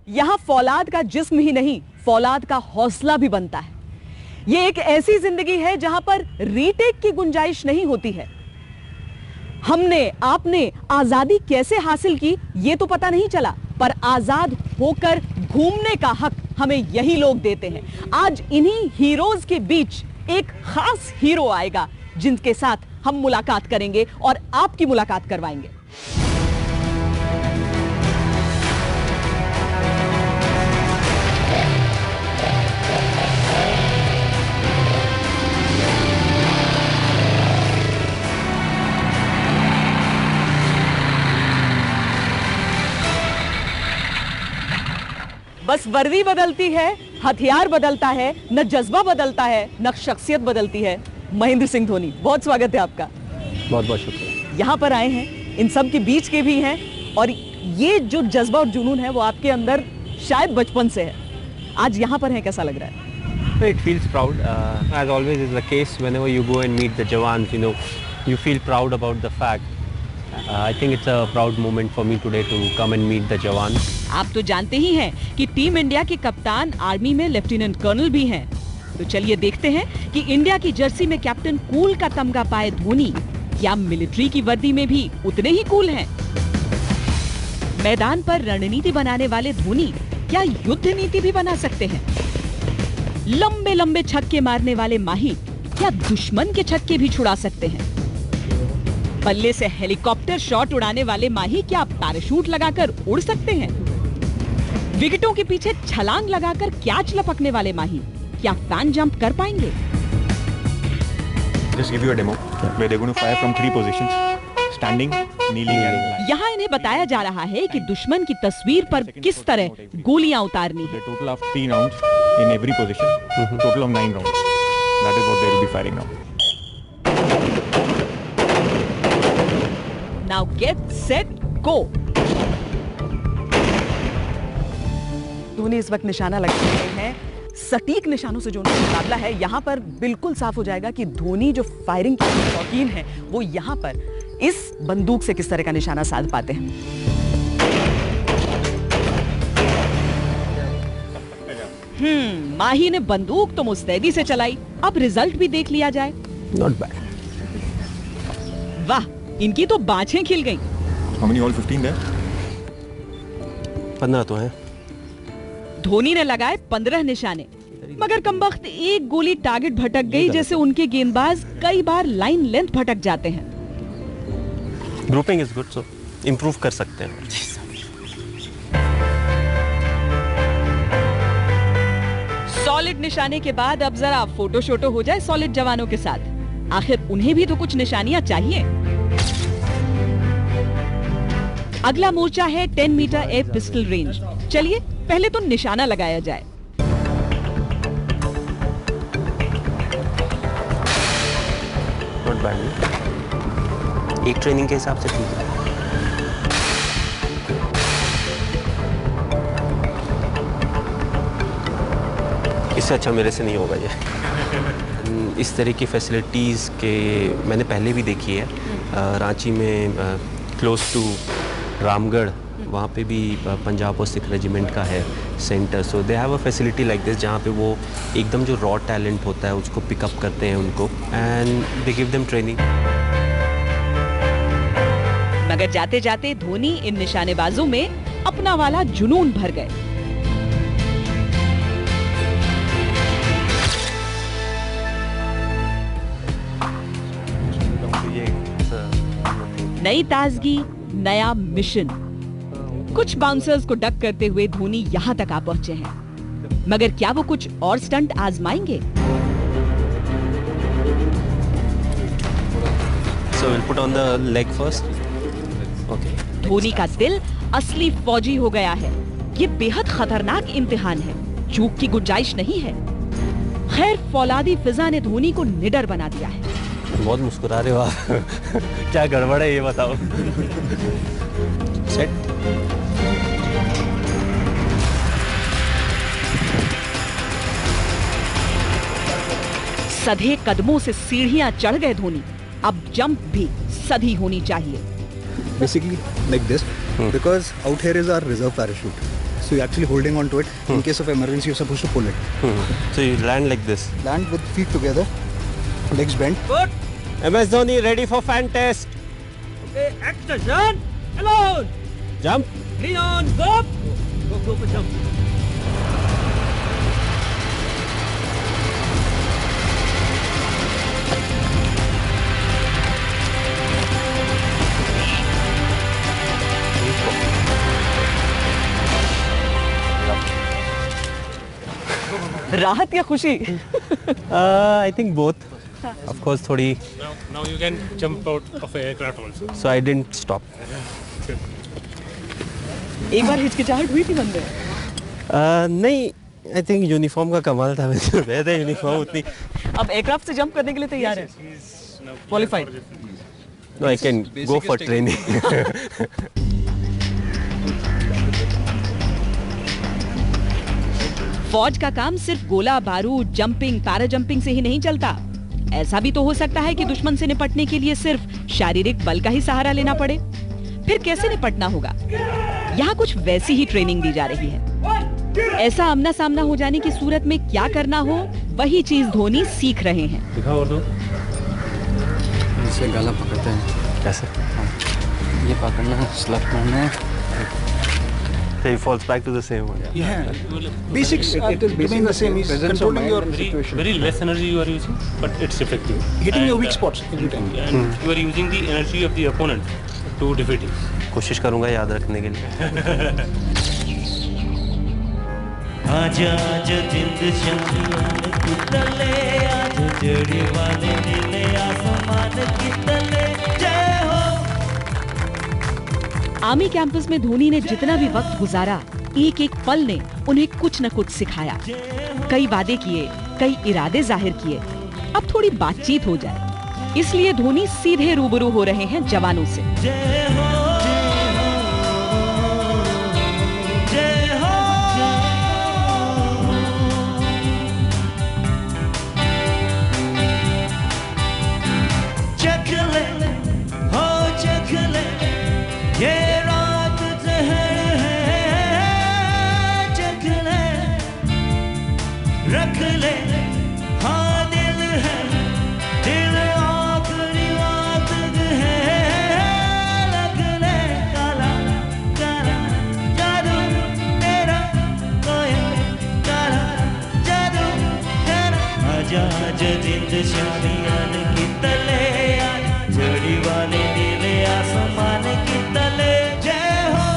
यहाँ फौलाद का जिस्म ही नहीं, फौलाद का हौसला भी बनता है। ये एक ऐसी जिंदगी है जहां पर रीटेक की गुंजाइश नहीं होती है। हमने आपने आजादी कैसे हासिल की ये तो पता नहीं चला, पर आजाद होकर घूमने का हक हमें यही लोग देते हैं। आज इन्हीं हीरोज के बीच एक खास हीरो आएगा जिनके साथ हम मुलाकात करेंगे और आपकी मुलाकात करवाएंगे। बस वर्दी बदलती है, हथियार बदलता है, न जज्बा बदलता है, न शख्सियत बदलती है। महेंद्र सिंह धोनी, बहुत स्वागत है आपका। बहुत बहुत शुक्रिया। यहाँ पर आए हैं, इन सब के बीच के भी हैं, और ये जो जज्बा और जुनून है वो आपके अंदर शायद बचपन से है। आज यहाँ पर हैं, कैसा लग रहा है? It feels proud. As always is the case, whenever you go and meet the jawans, you know, you feel proud about the fact. I think it's a proud moment for me today to come and meet the jawans. आप तो जानते ही हैं कि team India के कप्तान army में lieutenant colonel भी हैं। तो चलिए देखते हैं कि इंडिया की जर्सी में कैप्टन कूल का तमगा पाए धोनी क्या मिलिट्री की वर्दी में भी उतने ही कूल हैं? मैदान पर रणनीति बनाने वाले धोनी क्या युद्ध नीति भी बना सकते हैं? लंबे लंबे छक्के मारने वाले माही क्या दुश्मन के छक्के भी छुड़ा सकते हैं? बल्ले से हेलीकॉप्टर शॉट उड़ाने वाले माही क्या पैराशूट लगाकर उड़ सकते हैं? विकेटों के पीछे छलांग लगाकर कैच लपकने वाले माही क्या फैन जंप कर पाएंगे? Just give you a demo where they're going to fire from 3 positions: standing, kneeling and lying. यहाँ इन्हें बताया जा रहा है कि दुश्मन की तस्वीर पर किस तरह गोलियां उतारनी है। Total of 3 rounds in every position. Total of 9 rounds. That is what they will be firing now. Now get set go. Dhoni इस वक्त निशाना लगा रहे हैं। सटीक निशानों से जो उनका मुकाबला है, यहाँ पर बिल्कुल साफ हो जाएगा कि धोनी जो फायरिंग के शौकीन हैं, वो यहाँ पर इस बंदूक से किस तरह का निशाना साध पाते हैं। माही ने बंदूक तो मुस्तैदी से चलाई, अब रिजल्ट भी देख लिया जाए। Not bad. वाह, इनकी तो बाँछें खिल गईं। How many? All 15 there? 15 तो हैं। धोनी ने लगाए 15 निशाने, मगर कमबख्त एक गोली टारगेट भटक गई, जैसे उनके गेंदबाज कई बार लाइन लेंथ भटक जाते हैं। Grouping is good, so improve कर सकते हैं। सॉलिड निशाने के बाद अब जरा फोटो शोटो हो जाए सॉलिड जवानों के साथ। आखिर उन्हें भी तो कुछ निशानियां चाहिए। अगला मोर्चा है 10 मीटर एयर पिस्टल रेंज। चलिए पहले तो निशाना लगाया जाए। नॉट बैड, एक ट्रेनिंग के हिसाब से ठीक है। इससे अच्छा मेरे से नहीं होगा ये। इस तरह की फैसिलिटीज़ के मैंने पहले भी देखी है। रांची में क्लोज टू रामगढ़, वहाँ पे भी पंजाब और सिख रेजिमेंट का है centre. So they have a facility like this, जहाँ पे वो एकदम जो रॉ टैलेंट होता है उसको पिकअप करते हैं उनको, and they give them training. मगर जाते जाते धोनी इन निशानेबाजों में अपना वाला जुनून भर गए। नई ताजगी, नया मिशन। कुछ बाउंसर्स को डक करते हुए धोनी यहां तक आ पहुंचे हैं, मगर क्या वो कुछ और स्टंट आजमाएंगे? So we'll put on the leg first. Okay. Dhoni का दिल असली फौजी हो गया है। ये बेहद खतरनाक इम्तिहान है, चूक की गुंजाइश नहीं है। खैर, फौलादी फिजा ने धोनी को निडर बना दिया है। बहुत मुस्कुरा रहे हो आप। क्या गड़बड़ है ये बताओ। सेट। सधे कदमों से सीढ़ियां चढ़ गए धोनी। अब जंप भी सधी होनी चाहिए। Basically like this, because out here is our reserve parachute. So you're actually holding on to it. In case of emergency, you're supposed to pull it. So you land like this. Land with feet together, legs bent. Good. MS Dhoni ready for fan test. Okay, action. Alone. Jump. Green on. Go. Go for jump. राहत या खुशी? I think both. Of course, थोड़ी. Now you can jump out of an aircraft also. So I didn't stop. एक बार हिचकिचाहट हुई थी मन में? नहीं. I think यूनिफॉर्म का कमाल था. मुझे वैसे यूनिफॉर्म उतनी. अब एयरक्राफ्ट से जंप करने के लिए तैयार है? Qualified? No, I can go for training. फौज का काम सिर्फ गोला बारूद, जंपिंग, पैरा जंपिंग से ही नहीं चलता। ऐसा भी तो हो सकता है कि दुश्मन से निपटने के लिए सिर्फ शारीरिक बल का ही सहारा लेना पड़े। फिर कैसे निपटना होगा? यहाँ कुछ वैसी ही ट्रेनिंग दी जा रही है। ऐसा आमना सामना हो जाने की सूरत में क्या करना हो, वही चीज धोनी सीख रहे हैं। दिखाओ और दो। इसे गला पकड़ते हैं। कैसे? ये पकड़ना है, स्लैप करना है। So he falls back to the same one. Yeah. Basics remain the same. Is controlling your situation. Very less energy you are using, but it's effective. Hitting your And, weak spots every time. And you are using the energy of the opponent to defeat him. कोशिश करूंगा याद रखने के लिए. आजा आजा जिंद शमशान की तले, आज जड़ी वाले नीले आसमान की तले, जय हो। आर्मी कैंपस में धोनी ने जितना भी वक्त गुजारा, एक एक पल ने उन्हें कुछ न कुछ सिखाया। कई वादे किए, कई इरादे जाहिर किए। अब थोड़ी बातचीत हो जाए, इसलिए धोनी सीधे रूबरू हो रहे हैं जवानों से। जय हो, जय हो, चख ले, हो चख ले, ये रात जहर है, चख ले, रख ले, हाँ दिल है, दिल आखिरी बात है, लग ले, काला काला जादू तेरा, कोई काला जादू तेरा। आजा आजा जिंद शमशान की तले, आज जड़ी वाले नीले आसमान की तले, जय हो।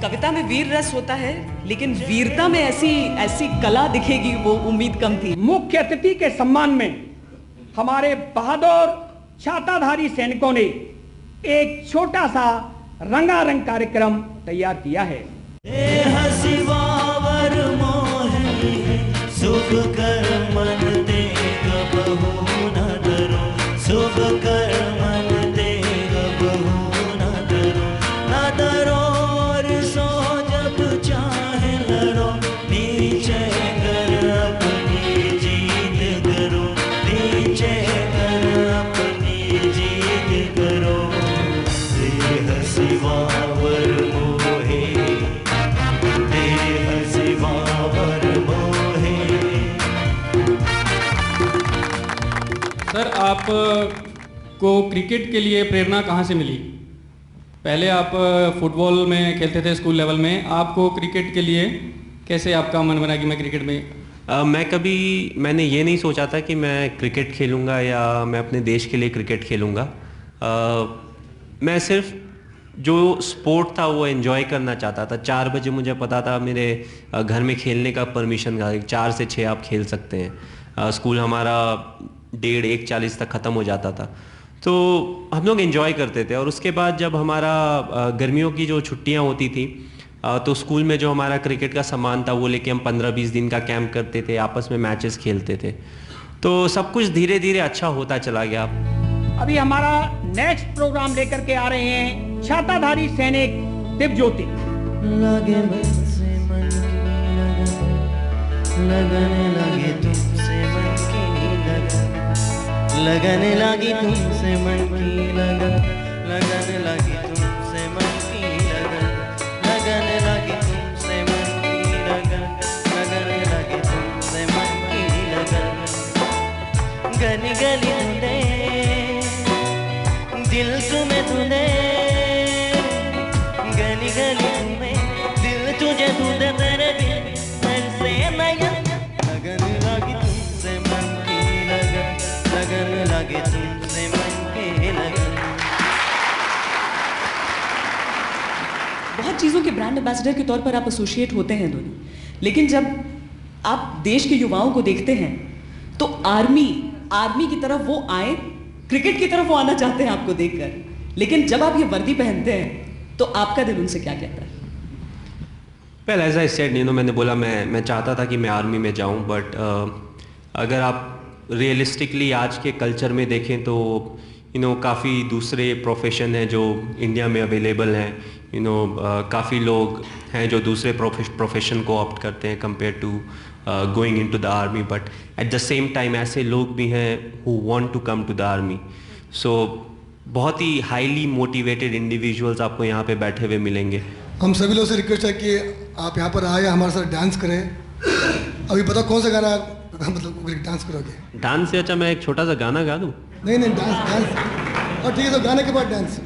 कविता में वीर रस होता है, लेकिन वीरता में ऐसी कला दिखेगी, वो उम्मीद कम थी। मुख्य अतिथि के सम्मान में हमारे बहादुर छाताधारी सैनिकों ने एक छोटा सा रंगारंग कार्यक्रम तैयार किया है। ए हंसी बावर मोहनी है, सुख कर मन दे कबहू न डरो, सुख कर मन दे कबहू न डरो, न डरो और सो जब चाहे लड़ो, नीचे कर अपनी जीत करो, नीचे कर अपनी जीत करो। ए हंसी बावर मोहे, तेरे हंसी बावर मोहे। सर, आप को क्रिकेट के लिए प्रेरणा कहाँ से मिली? पहले आप फुटबॉल में खेलते थे स्कूल लेवल में, आपको क्रिकेट के लिए कैसे आपका मन बना कि मैं क्रिकेट में? मैंने ये नहीं सोचा था कि मैं क्रिकेट खेलूँगा या मैं अपने देश के लिए क्रिकेट खेलूँगा। मैं सिर्फ जो स्पोर्ट था वो एंजॉय करना चाहता था। 4 बजे मुझे पता था मेरे घर में खेलने का परमिशन था, 4 से 6 आप खेल सकते हैं। स्कूल हमारा 1:30-1:40 तक ख़त्म हो जाता था, तो हम लोग एंजॉय करते थे। और उसके बाद जब हमारा गर्मियों की जो छुट्टियां होती थी, तो स्कूल में जो हमारा क्रिकेट का सामान था वो लेके हम 15-20 दिन का कैंप करते थे, आपस में मैचेस खेलते थे। तो सब कुछ धीरे धीरे अच्छा होता चला गया। अभी हमारा नेक्स्ट प्रोग्राम लेकर के आ रहे हैं छाताधारी सैनिक दिव्यज्योति। लगे मुझसे मन की लगन, लगने लगे तुमसे मन की लगन, लगने लगी तुमसे मन की लगन, लगने लगी तुमसे मन की लगन, लगने लगी तुमसे ब्रांड एम्बेसडर के तौर पर आप एसोसिएट होते हैं धोनी, लेकिन जब आप देश के युवाओं को देखते हैं तो आर्मी की तरफ वो आए, क्रिकेट की तरफ वो आना चाहते हैं आपको देखकर, लेकिन जब आप ये वर्दी पहनते हैं तो आपका दिल उनसे क्या कहता है? वेल एज आई सेड, मैंने बोला मैं चाहता था कि मैं आर्मी में जाऊं, बट अगर आप रियलिस्टिकली आज के कल्चर में देखें तो काफ़ी दूसरे प्रोफेशन हैं जो इंडिया में अवेलेबल हैं. काफ़ी लोग हैं जो दूसरे प्रोफेशन को ऑप्ट करते हैं compare to going into the army, but at the same time ऐसे लोग भी हैं who want to come to the army. So बहुत ही हाईली मोटिवेटेड इंडिविजुअल्स आपको यहाँ पे बैठे हुए मिलेंगे. हम सभी लोग से रिक्वेस्ट है कि आप यहाँ पर आए, हमारे साथ डांस करें. अभी बताओ कौन सा गाना मतलब डांस करोगे? डांस से अच्छा मैं एक छोटा सा गाना गा दूँ? नहीं डांस. और ठीक है, तो गाने के बाद डांस.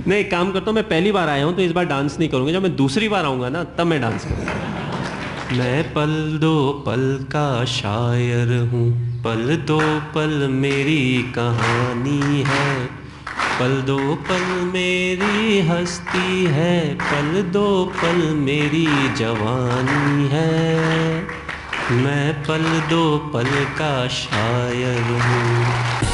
नहीं, एक काम करता हूँ, मैं पहली बार आया हूँ तो इस बार डांस नहीं करूँगा. जब मैं दूसरी बार आऊँगा ना तब मैं डांस करूँगा. मैं पल दो पल का शायर हूँ, पल दो पल मेरी कहानी है, पल दो पल मेरी हस्ती है, पल दो पल मेरी जवानी है, मैं पल दो पल का शायर हूँ.